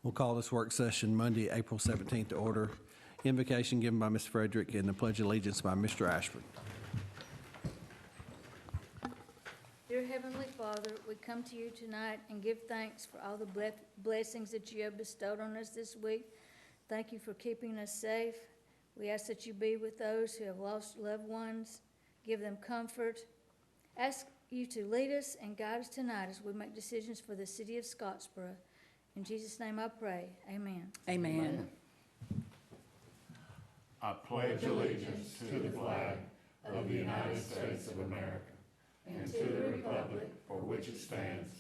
We'll call this work session Monday, April 17th to order. Invocation given by Ms. Frederick and the Pledge of Allegiance by Mr. Ashford. Dear Heavenly Father, we come to you tonight and give thanks for all the blessings that you have bestowed on us this week. Thank you for keeping us safe. We ask that you be with those who have lost loved ones, give them comfort. Ask you to lead us and guide us tonight as we make decisions for the city of Scottsboro. In Jesus' name I pray, amen. Amen. I pledge allegiance to the flag of the United States of America and to the republic for which it stands,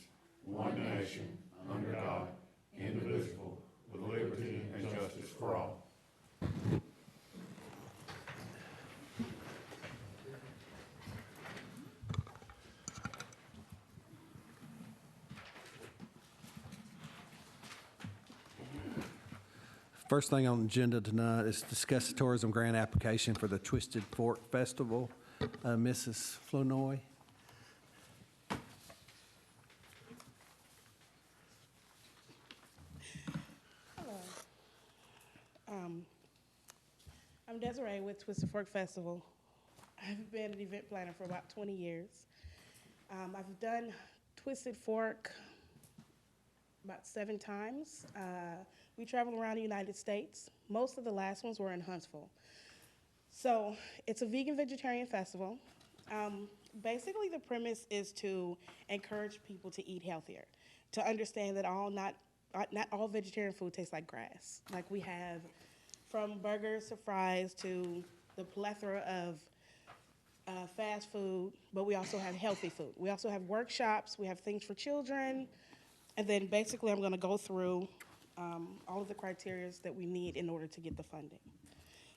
one nation, under God, indivisible, with liberty and justice for all. First thing on the agenda tonight is discuss the tourism grant application for the Twisted Fork Festival. Mrs. Flournoy. I'm Desiree with Twisted Fork Festival. I've been an event planner for about 20 years. I've done Twisted Fork about 7 times. We travel around the United States. Most of the last ones were in Huntsville. So it's a vegan vegetarian festival. Basically the premise is to encourage people to eat healthier, to understand that not all vegetarian food tastes like grass. Like we have from burgers to fries to the plethora of fast food, but we also have healthy food. We also have workshops, we have things for children, and then basically I'm gonna go through all of the criteria that we need in order to get the funding.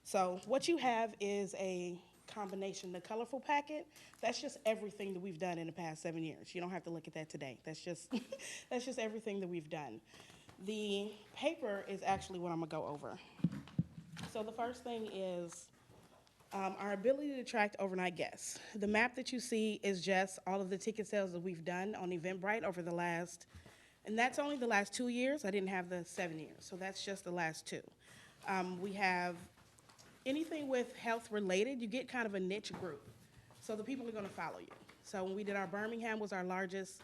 So what you have is a combination, the colorful packet, that's just everything that we've done in the past 7 years. You don't have to look at that today. That's just, that's just everything that we've done. The paper is actually what I'm gonna go over. So the first thing is our ability to attract overnight guests. The map that you see is just all of the ticket sales that we've done on Eventbrite over the last, and that's only the last 2 years. I didn't have the 7 years, so that's just the last 2. We have anything with health related, you get kind of a niche group. So the people are gonna follow you. So when we did our Birmingham was our largest,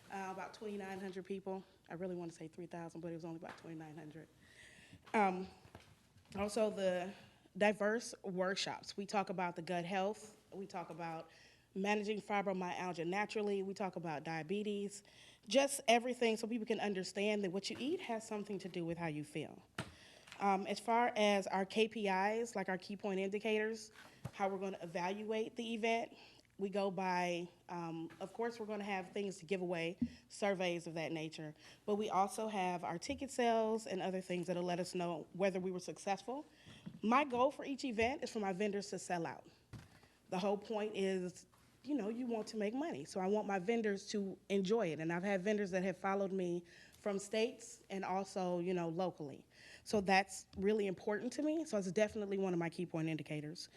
about 2,900 people. I really want to say 3,000, but it was only about 2,900. Also the diverse workshops. We talk about the gut health. We talk about managing fibromyalgia naturally. We talk about diabetes, just everything so people can understand that what you eat has something to do with how you feel. As far as our KPIs, like our key point indicators, how we're going to evaluate the event, we go by, of course, we're going to have things to give away, surveys of that nature, but we also have our ticket sales and other things that'll let us know whether we were successful. My goal for each event is for my vendors to sell out. The whole point is, you know, you want to make money, so I want my vendors to enjoy it, and I've had vendors that have followed me from states and also, you know, locally. So that's really important to me, so it's definitely one of my key point indicators.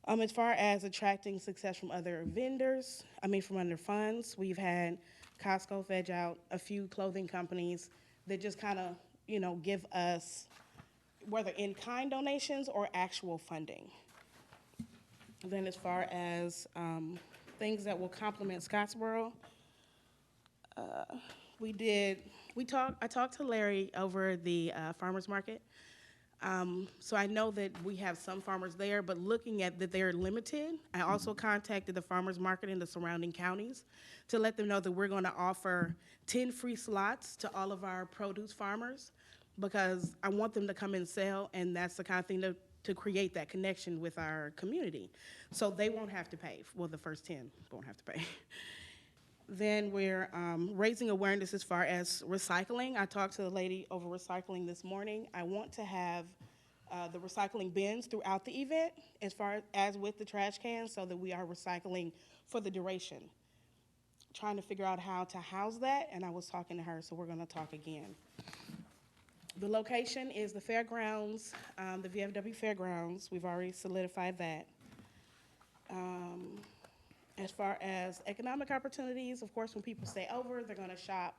As far as attracting success from other vendors, from other funds, we've had Costco, Veg Out, a few clothing companies that just kind of, you know, give us whether in-kind donations or actual funding. Then as far as things that will complement Scottsboro, I talked to Larry over the farmer's market. So I know that we have some farmers there, but looking at that they're limited, I also contacted the farmers market in the surrounding counties to let them know that we're going to offer 10 free slots to all of our produce farmers because I want them to come and sell, and that's the kind of thing to create that connection with our community. So they won't have to pay. Well, the first 10 won't have to pay. Then we're raising awareness as far as recycling. I talked to the lady over recycling this morning. I want to have the recycling bins throughout the event as far as with the trash cans so that we are recycling for the duration. Trying to figure out how to house that, and I was talking to her, so we're gonna talk again. The location is the fairgrounds, the VFW Fairgrounds. We've already solidified that. As far as economic opportunities, of course, when people stay over, they're going to shop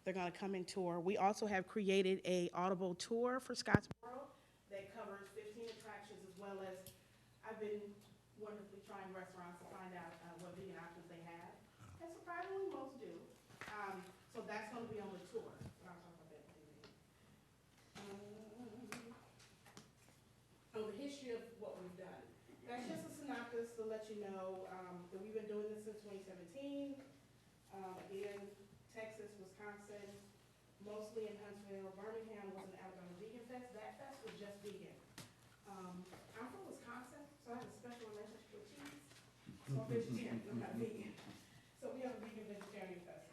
They're going to come and tour. We also have created a audible tour for Scottsboro that covers 15 attractions, as well as I've been wonderfully trying restaurants to find out what vegan options they have. And surprisingly, most do. So that's going to be on the tour. I'll talk about that in a minute. Oh, the history of what we've done. That's just a synopsis to let you know that we've been doing this since 2017. In Texas, Wisconsin, mostly in Huntsville. Birmingham was an Alabama Vegan Fest. That fest was just vegan. I'm from Wisconsin, so I have a special relationship with cheese. So I'm vegetarian, I'm not vegan. So we have a vegan vegetarian festival.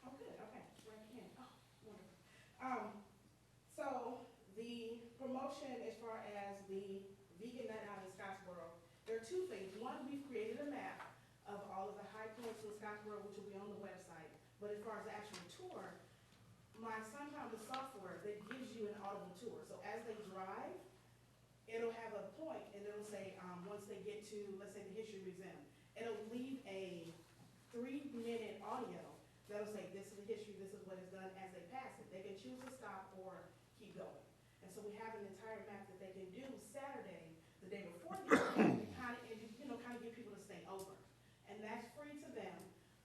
Oh, good, okay, right in. Oh, wonderful. So the promotion as far as the vegan night out in Scottsboro, there are two things. One, we've created a map of all of the high points in Scottsboro, which will be on the website. But as far as the actual tour, my son found the software that gives you an audible tour. So as they drive, it'll have a point and it'll say, once they get to, let's say, the History Museum, it'll leave a 3-minute audio that'll say, this is the history, this is what is done as they pass it. They can choose to stop or keep going. And so we have an entire map that they can do Saturday, the day before the event, and kind of get people to stay over. And that's free to them,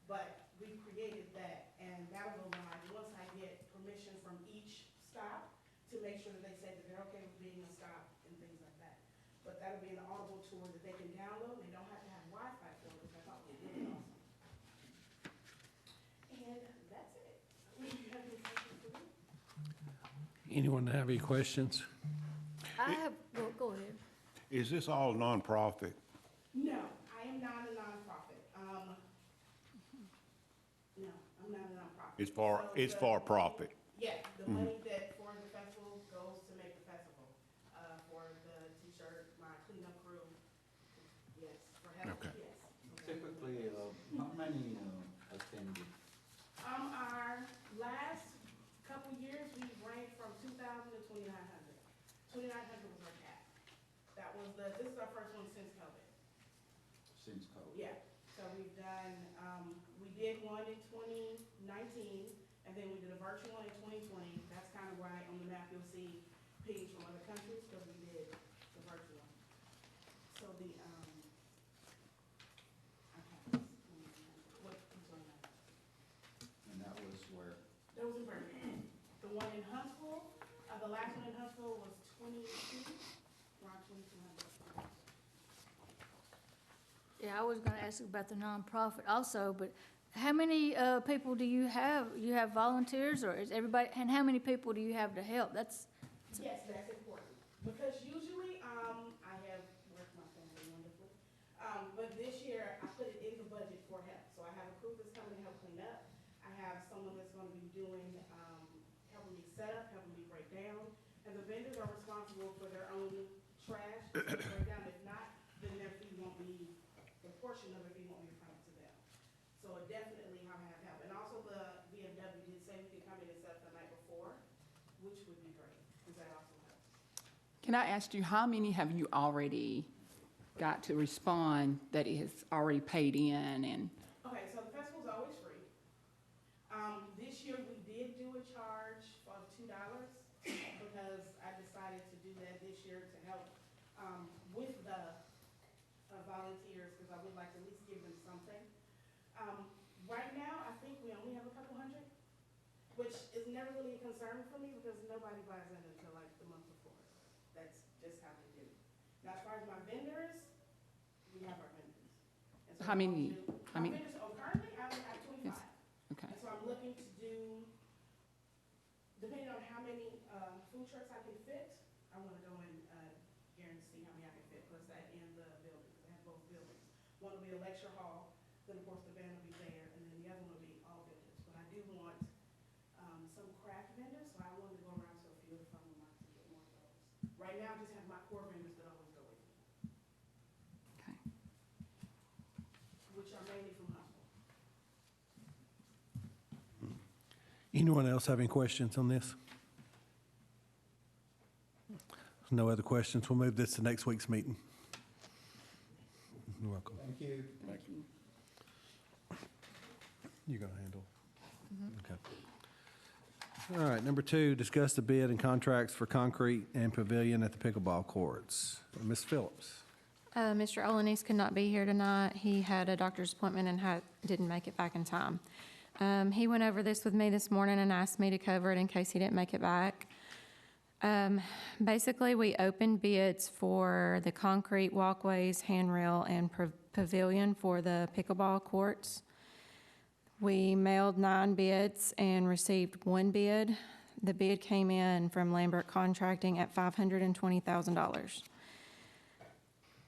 but we created that, and that'll go live once I get permission from each stop to make sure that they say that they're okay with being a stop and things like that. But that'll be an audible tour that they can download. They don't have to have Wi-Fi for it, which I thought was really awesome. And that's it. Do you have any questions for me? Anyone have any questions? I have, well, go ahead. Is this all nonprofit? No, I am not a nonprofit. No, I'm not a nonprofit. It's for, So it's the- for profit. Yes, the money that for the festival goes to make the festival, for the t-shirt, my cleanup crew, yes, for help, Okay. yes. Typically, how many attended? Our last couple years, we've ranged from 2,000 to 2,900. 2,900 was our cap. That was this is our first one since COVID. Since COVID? Yeah, so we've done, we did one in 2019, and then we did a virtual one in 2020. That's kind of why on the map you'll see pings from other countries, because we did the virtual. So the, okay, what, I'm sorry, And that was where? that was in Birmingham. The one in Huntsville, the last one in Huntsville was 22, around 2,200. Yeah, I was gonna ask about the nonprofit also, but how many people do you have? You have volunteers, or is everybody, and how many people do you have to help? That's, Yes, that's important, because usually, I have worked my family wonderfully. But this year, I put it in the budget for help, so I have a crew that's coming to help clean up. I have someone that's gonna be doing, helping me set up, helping me break down, and the vendors are responsible for their own trash, to break down. If not, then their fee won't be, the portion of it fee won't be refunded to them. So it definitely have help, and also the VFW did say we could come in and set up the night before, which would be great, because that also helps. Can I ask you, how many have you already got to respond that it has already paid in and? Okay, so the festival's always free. This year we did do a charge of $2 because I decided to do that this year to help, with the volunteers, because I would like to at least give them something. Right now, I think we only have a couple hundred, which is never really a concern for me because nobody buys in until like the month before. That's just how they do. Now, as far as my vendors, we have our vendors. And so How many? my I mean, vendors, currently I have 25. Yes. okay. And so I'm looking to do, depending on how many food trucks I can fit, I want to go and guarantee how many I can fit, plus that in the building, because they have both buildings. One will be a lecture hall, then of course the band will be there, and then the other one will be all vendors. But I do want some craft vendors, so I wanted to go around to a few if I would like to get more of those. Right now, I just have my core vendors that always go with me, Okay. which are mainly from Huntsville. Anyone else have any questions on this? No other questions. We'll move this to next week's meeting. You're welcome. Thank you. You're going to handle? Okay. All right, number 2, discuss the bid and contracts for concrete and pavilion at the pickleball courts. Ms. Phillips. Mr. Olenese could not be here tonight. He had a doctor's appointment and didn't make it back in time. He went over this with me this morning and asked me to cover it in case he didn't make it back. Basically, we opened bids for the concrete walkways, handrail, and pavilion for the pickleball courts. We mailed 9 bids and received 1 bid. The bid came in from Lambert Contracting at $520,000.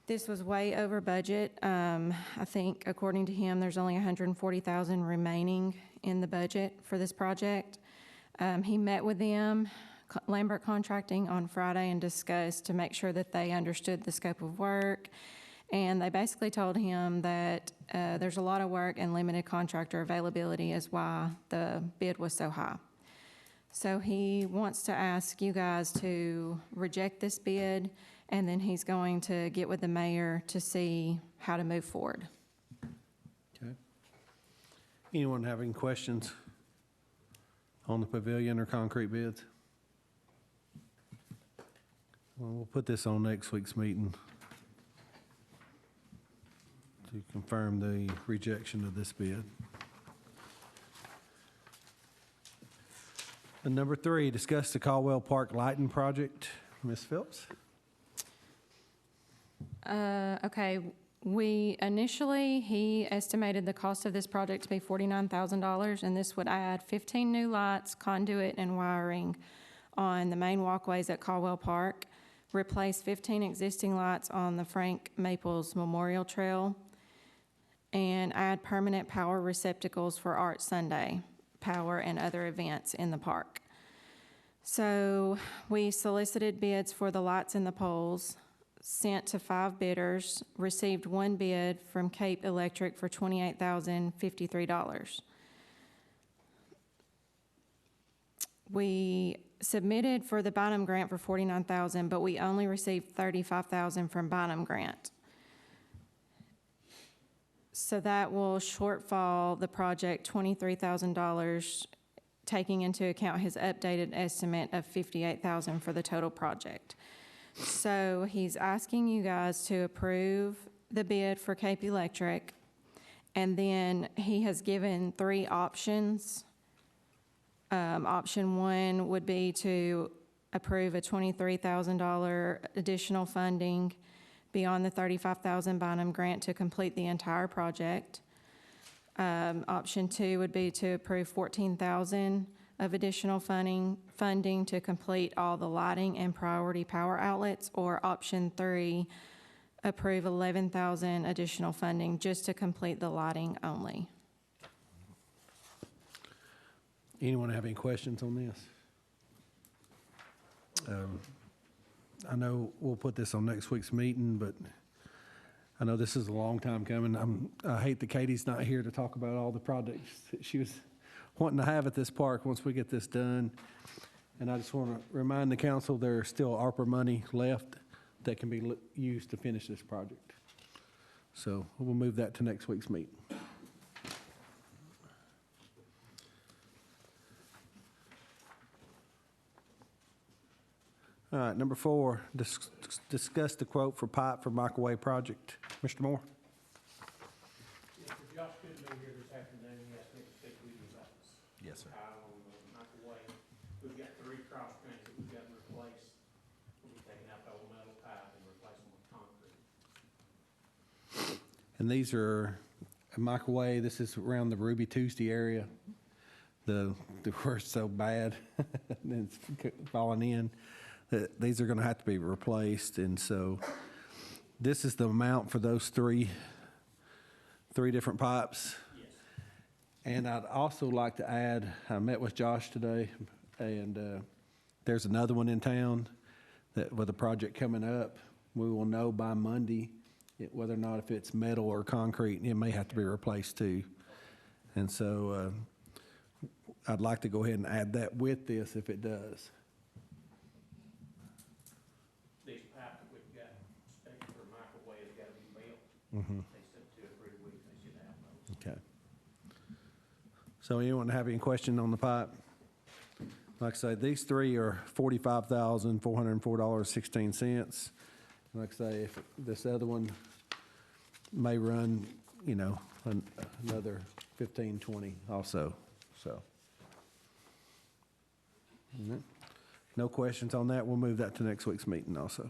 This was way over budget. I think, according to him, there's only $140,000 remaining in the budget for this project. He met with them, Lambert Contracting, on Friday and discussed to make sure that they understood the scope of work. And they basically told him that there's a lot of work and limited contractor availability is why the bid was so high. So he wants to ask you guys to reject this bid, and then he's going to get with the mayor to see how to move forward. Okay. Anyone have any questions on the pavilion or concrete bids? Well, we'll put this on next week's meeting to confirm the rejection of this bid. And number 3, discuss the Caldwell Park lighting project. Ms. Phillips? Okay, he estimated the cost of this project to be $49,000, and this would add 15 new lights, conduit, and wiring on the main walkways at Caldwell Park, replace 15 existing lights on the Frank Maples Memorial Trail, and add permanent power receptacles for Art Sunday power and other events in the park. So we solicited bids for the lights and the poles, sent to 5 bidders, received 1 bid from Cape Electric for $28,053. We submitted for the Bynum grant for $49,000, but we only received $35,000 from Bynum grant. So that will shortfall the project $23,000, taking into account his updated estimate of $58,000 for the total project. So he's asking you guys to approve the bid for Cape Electric, and then he has given 3 options. Option 1 would be to approve a $23,000 additional funding beyond the $35,000 Bynum grant to complete the entire project. Option 2 would be to approve $14,000 of additional funding to complete all the lighting and priority power outlets, or option 3, approve $11,000 additional funding just to complete the lighting only. Anyone have any questions on this? I know we'll put this on next week's meeting, but I know this is a long time coming. I hate that Katie's not here to talk about all the projects that she was wanting to have at this park once we get this done. And I just want to remind the council there's still ARPA money left that can be used to finish this project. So we'll move that to next week's meeting. All right, number 4, discuss the quote for pipe for microwave project. Mr. Moore? If Josh couldn't be here this afternoon, he asked me to speak with you about this. Yes, sir. On the microwave, we've got 3 cross drains that we've got to replace. We'll be taking out the old metal pipe and replacing with concrete. And these are a microwave, this is around the Ruby Tuesday area. The worst so bad, and it's falling in. These are going to have to be replaced, and so this is the amount for those three different pipes. Yes. And I'd also like to add, I met with Josh today, and there's another one in town that with a project coming up, we will know by Monday whether or not if it's metal or concrete, it may have to be replaced too. And so I'd like to go ahead and add that with this if it does. These pipes that we've got, especially for microwave, have got to be built. Mm-hmm. They said 2 or 3 weeks, they should have those. Okay. So anyone have any question on the pipe? Like I say, these three are $45,404.16. Like I say, if this other one may run, you know, another 15, 20 also, so. All right. No questions on that. We'll move that to next week's meeting also.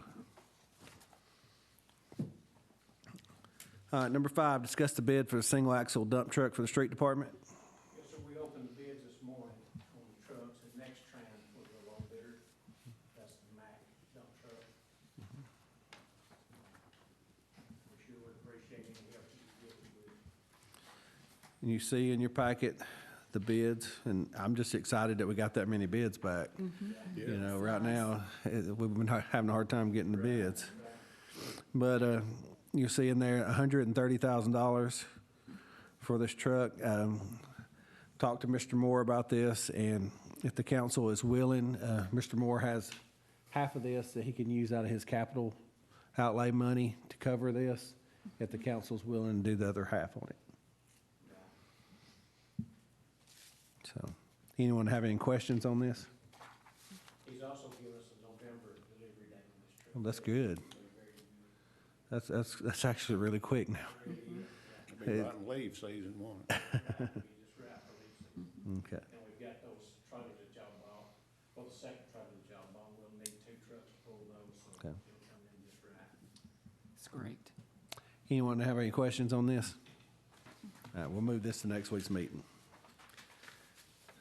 All right, number 5, discuss the bid for the single axle dump truck for the street department. Yes, sir, we opened the bids this morning on the trucks, and Next Tran was the low bidder. That's the Mack dump truck. We sure would appreciate any help you could get with it. And you see in your packet the bids, and I'm just excited that we got that many bids back. You know, right now, we've been having a hard time getting the bids. But you see in there $130,000 for this truck. Talked to Mr. Moore about this, and if the council is willing, Mr. Moore has half of this that he can use out of his capital outlay money to cover this, if the council's willing to do the other half on it. So, anyone have any questions on this? He's also given us a November delivery date on this truck. Well, that's good. That's actually really quick now. Be right in leaf season, won't it? He just wrapped the lease. Okay. And we've got those trailers that y'all bought, well, the second trailer that y'all bought, we'll need 2 trucks to pull those, so Okay. it'll come in just right. It's great. Anyone have any questions on this? All right, we'll move this to next week's meeting.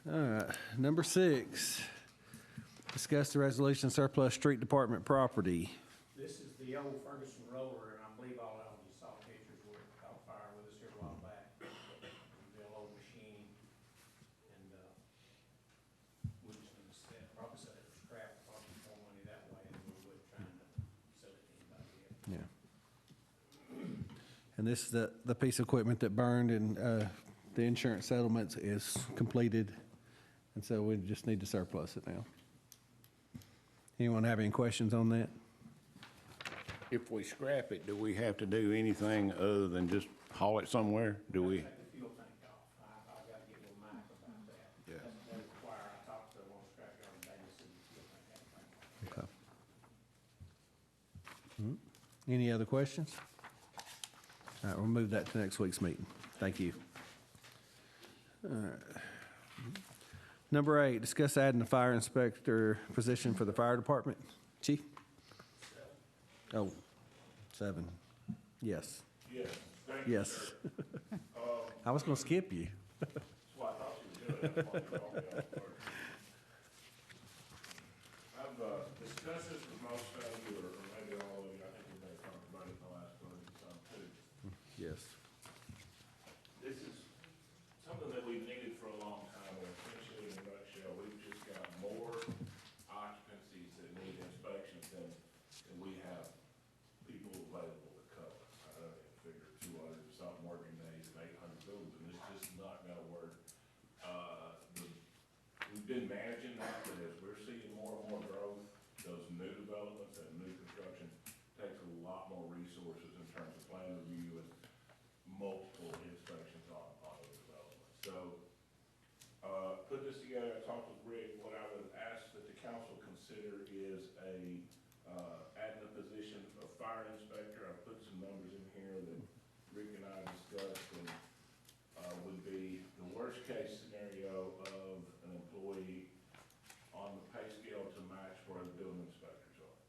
All right, number 6, discuss the resolution surplus street department property. This is the old Ferguson roller, and I believe all of you saw pictures where it caught fire with us here a while back. The old machine, and, we just need to set, probably set it for scrap, probably more money that way than we would trying to sell it to anybody else. Yeah. And this is the piece of equipment that burned, and the insurance settlement is completed, and so we just need to surplus it now. Anyone have any questions on that? If we scrap it, do we have to do anything other than just haul it somewhere? Do we? Take the fuel tank off. I gotta get with Mike about that. Yeah. They require, I talked to one scrapyard today, and said the fuel tank had to take off. Okay. Any other questions? All right, we'll move that to next week's meeting. Thank you. All right. Number 8, discuss adding the fire inspector position for the fire department. Chief? Oh, 7. Yes. Yes, thank you, Yes. sir. I was going to skip you. That's what I thought you were doing. That's why you called me out first. I've discussed this with most of you, or maybe all of you. I think we may have talked about it in the last budget some too. Yes. This is something that we've needed for a long time, and essentially in a nutshell, we've just got more occupancies that need inspections than we have people available to cover. I don't know, figure 200 something working days and 800 buildings, and it's just not gonna work. We've been managing that, but as we're seeing more and more growth, those new developments and new construction takes a lot more resources in terms of plan review and multiple inspections on those developments. So, put this together, I talked with Rick, what I would ask that the council consider is adding a position of fire inspector. I put some numbers in here that Rick and I discussed, and would be the worst case scenario of an employee on the pay scale to match where the building inspectors are.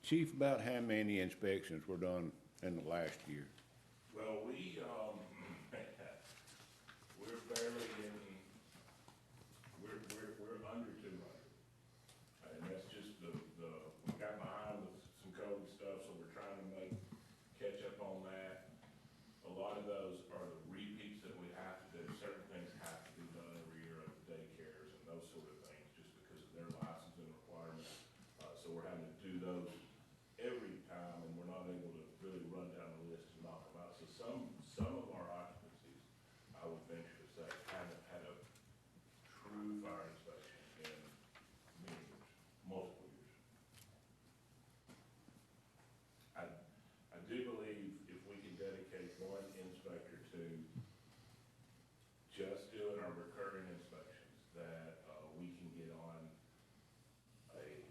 Chief, about how many inspections were done in the last year? Well, we're barely in, we're under 200. And that's just we got behind with some COVID stuff, so we're trying to catch up on that. A lot of those are the repeats that we have to do. Certain things have to be done every year, like the daycares and those sort of things, just because of their licensing requirements. So we're having to do those every time, and we're not able to really run down the list and knock them out. So some of our occupancies, I would venture to say, haven't had a true fire inspection in many years, multiple years. I do believe if we can dedicate one inspector to just doing our recurring inspections, that we can get on a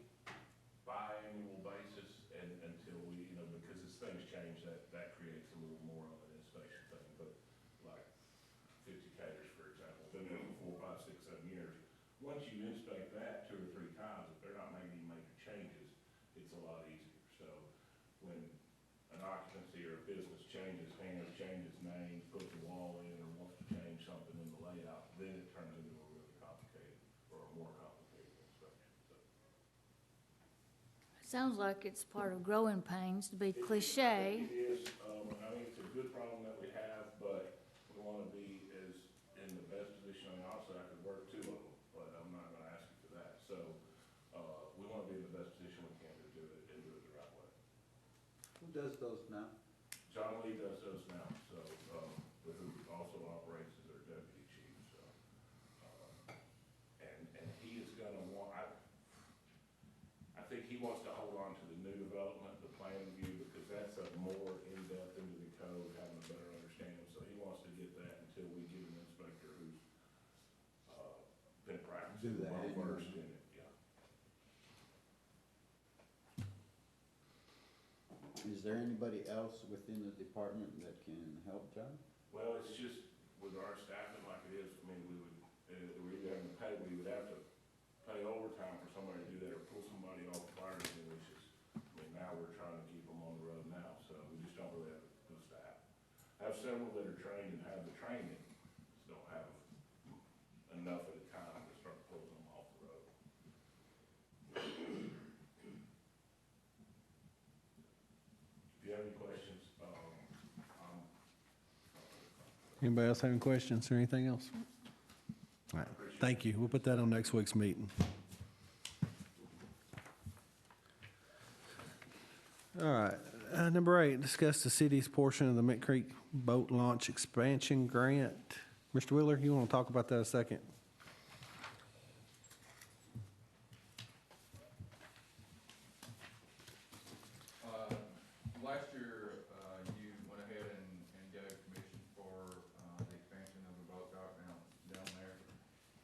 biannual basis and until we, because as things change, that creates a little more of an inspection thing. But like 50 caters, for example, been there for 4, 5, 6, 7 years. Once you inspect that 2 or 3 times, if they're not making any major changes, it's a lot easier. So when an occupancy or a business changes hands, changes names, puts a wall in, or wants to change something in the layout, then it turns into a really complicated or a more complicated inspection. So. Sounds like it's part of growing pains, to be cliche. It is, I mean, it's a good problem that we have, but we want to be in the best position. I mean, honestly, I could work 2 of them, but I'm not going to ask you for that. So, we want to be in the best position we can to do it and do it the right way. Who does those now? John Lee does those now, so, but who also operates as our deputy chief, so. And he is gonna want, I think he wants to hold on to the new development, the plan review, because that's a more in-depth into the code, having a better understanding. So he wants to get that until we get an inspector who's, been practicing, Do that well anyway. versed in it, yeah. Is there anybody else within the department that can help John? Well, it's just with our staffing like it is, I mean, we either have to pay, we would have to pay overtime for somebody to do that or pull somebody off the fire extinguishers. I mean, now we're trying to keep them on the road now, so we just don't really have the staff. I have several that are trained and have the training, just don't have enough at a time to start pulling them off the road. If you have any questions, Anybody else have any questions or anything else? All right, thank you. We'll put that on next week's meeting. All right, number 8, discuss the city's portion of the Mint Creek Boat Launch Expansion Grant. Mr. Wheeler, you want to talk about that a second? Last year, you went ahead and gave permission for the expansion of the boat dock down there,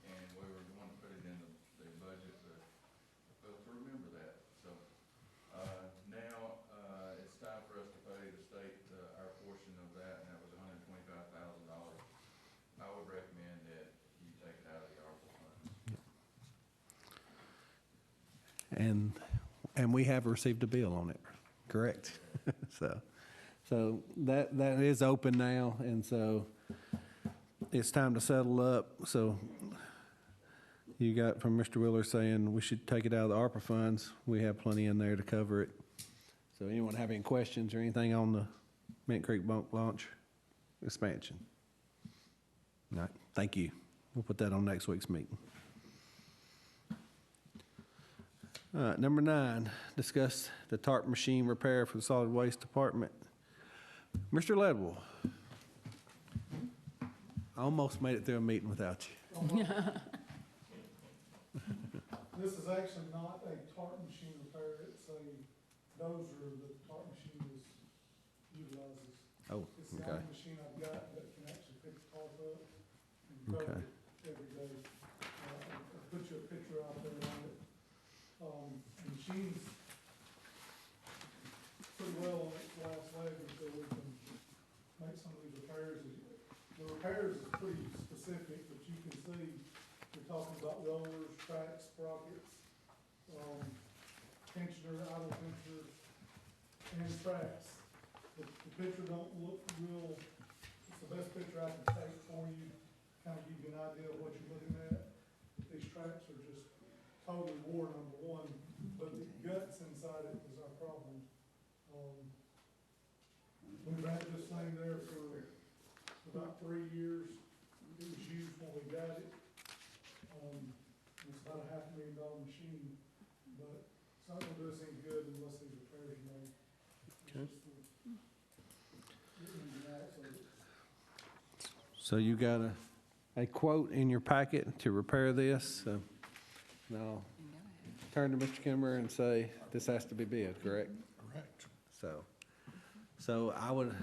and we were going to put it in the budget, but I failed to remember that. So now it's time for us to pay the state our portion of that, and that was $125,000. I would recommend that you take it out of the ARPA funds. And we have received a bill on it, correct? So that is open now, and so it's time to settle up. So you got from Mr. Wheeler saying we should take it out of the ARPA funds. We have plenty in there to cover it. So anyone have any questions or anything on the Mint Creek Boat Launch expansion? All right, thank you. We'll put that on next week's meeting. All right, number 9, discuss the tarp machine repair for the solid waste department. Mr. Ledwell, I almost made it through a meeting without you. This is actually not a tarp machine repair, it's a dozer that the tarp machine utilizes. Oh, It's the okay. only machine I've got that can actually pick the tarp up and cover Okay. it every day. I'll put you a picture out there on it. The machine's pretty well on its last leg until we can make some of these repairs. The repairs is pretty specific, but you can see, we're talking about rollers, tracks, sprockets, tensioner, idle tensioner, and tracks. The picture don't look real, it's the best picture I can take for you, kind of give you an idea of what you're looking at. These tracks are just totally war, number one, but the guts inside it is our problem. We've had this thing there for about 3 years. It was used when we got it. It's about a $500,000 machine, but it's not gonna do us any good unless these repairs are made. Okay. It's just the ins and outs of it. So you got a quote in your packet to repair this. Now, turn to Mr. Kimber and say, this has to be bid, correct? Correct. So I would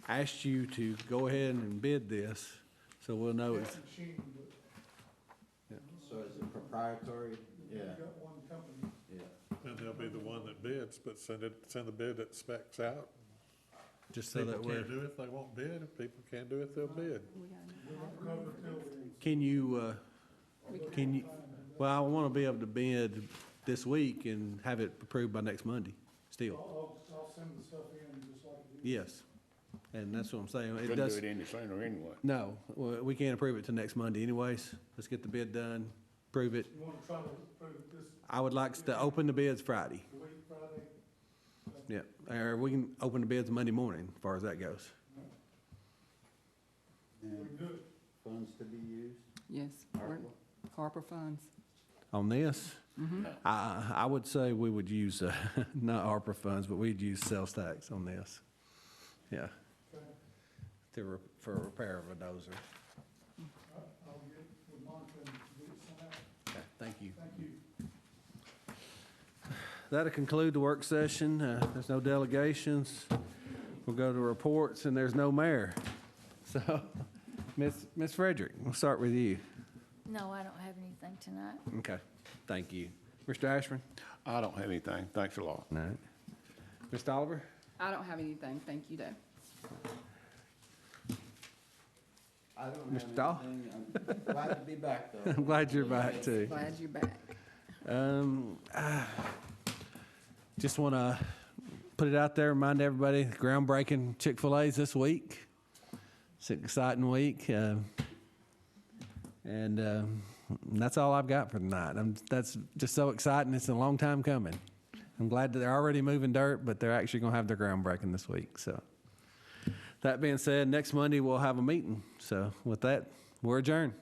ask you to go ahead and bid this, so we'll know it's, That machine, but So is it proprietary? we've Yeah, got one company. yeah. And they'll be the one that bids, but send the bid that specs out. just so People that we're, can't do it, they won't bid. If people can't do it, they'll bid. We won't cover till can you, well, I want to be able to bid this week and have it approved by next Monday, still. I'll send the stuff in just like it is. Yes, and that's what I'm saying. It Couldn't do does, it any sooner anyway. no, we can't approve it till next Monday anyways. Let's get the bid done, prove it. You wanna try to approve it this I would like to open the bids Friday. week, Friday? Yeah, or we can open the bids Monday morning, as far as that goes. We And can do it. funds to be used? Yes, we're- ARPA funds. On this, I would say we would use, not ARPA funds, but we'd use sales tax on this. Yeah, Okay. for repair of a dozer. I'll get with Monica and get it sent out. Okay, thank you. Thank you. That'll conclude the work session. There's no delegations. We'll go to reports, and there's no mayor. So, Ms. Frederick, we'll start with you. No, I don't have anything tonight. Okay, thank you. Mr. Ashburn? I don't have anything. Thanks a lot. No. Mr. Oliver? I don't have anything, thank you, though. I don't have Mr. Dahl? anything. I'm glad to be back, though. I'm glad you're back, too. Glad you're back. Just want to put it out there, remind everybody, groundbreaking Chick-fil-A's this week. It's an exciting week. And that's all I've got for tonight. That's just so exciting. It's a long time coming. I'm glad that they're already moving dirt, but they're actually going to have their groundbreaking this week. So that being said, next Monday we'll have a meeting. So with that, we're adjourned.